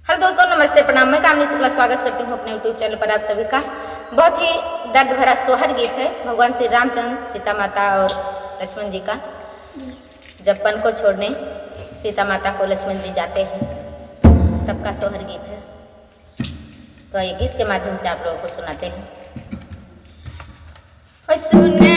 Hello दोस्तों, नमस्ते, प्रणाम। मैं कामनी शुक्ला स्वागत करती हूँ अपने यूट्यूब चैनल पर आप सभी का। बहुत ही दर्द भरा सोहर गीत है भगवान श्री रामचंद्र, सीता माता और लक्ष्मण जी का। जब पन को छोड़ने सीता माता को लक्ष्मण जी जाते हैं तब का सोहर गीत है। तो ये गीत के माध्यम से आप लोगों को सुनाते हैं। सुना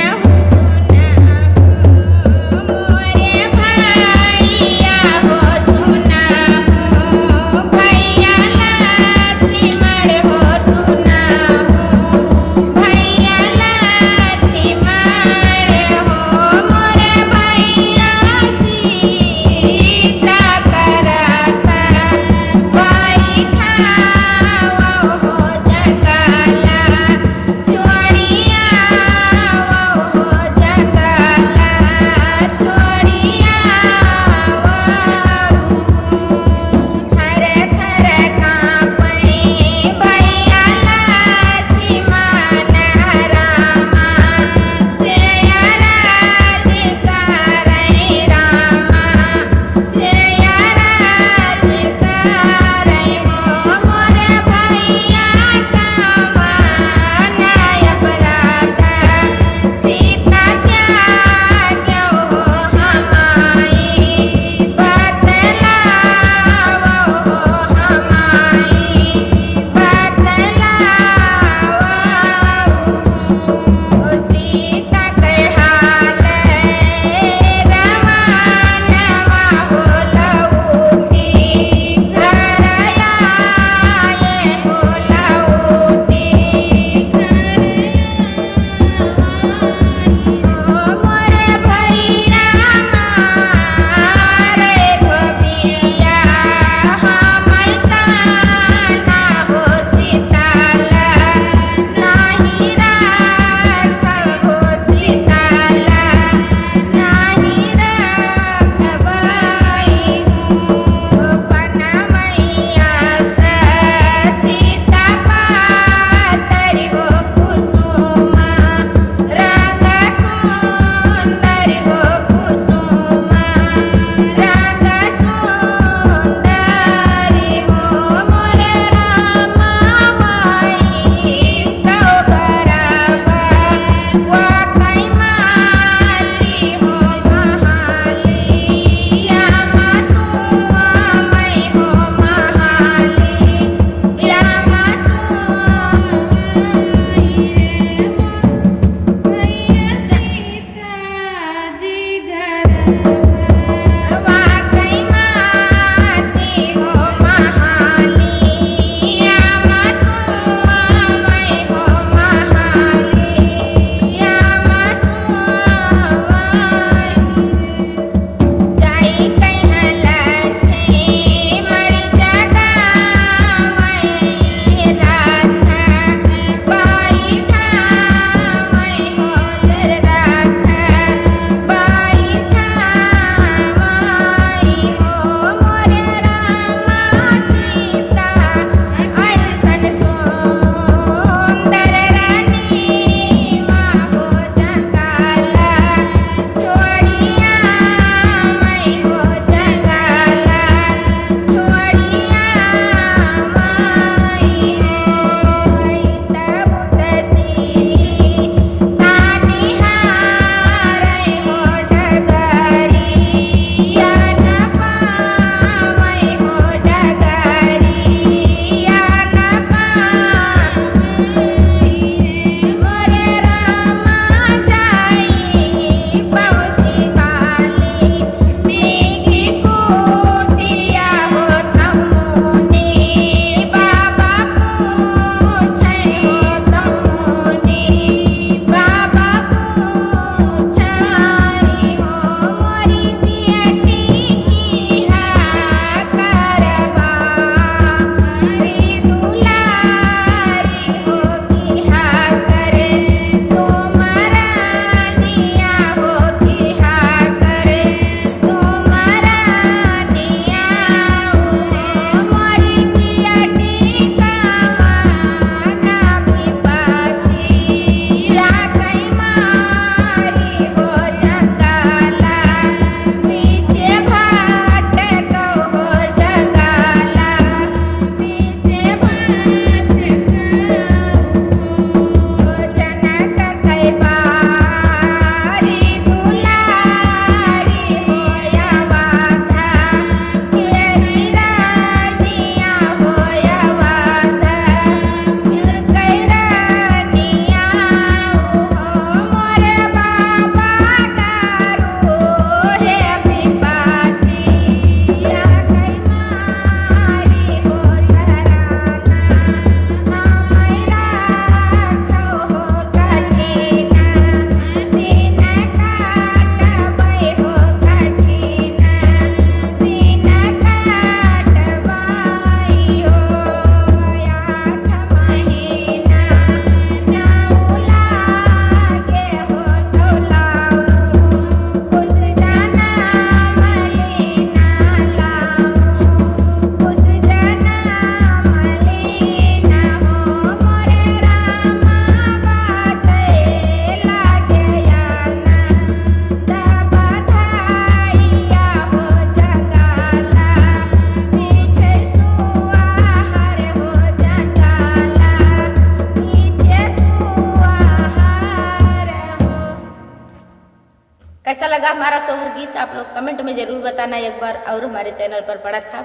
लगा हमारा सोहर गीत आप लोग कमेंट में ज़रूर बताना एक बार। और हमारे चैनल पर पड़ा था,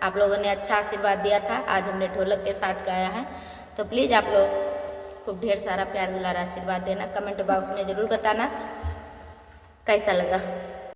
आप लोगों ने अच्छा आशीर्वाद दिया था। आज हमने ढोलक के साथ गाया है, तो प्लीज़ आप लोग खूब ढेर सारा प्यार दुलार आशीर्वाद देना। कमेंट बॉक्स में ज़रूर बताना कैसा लगा।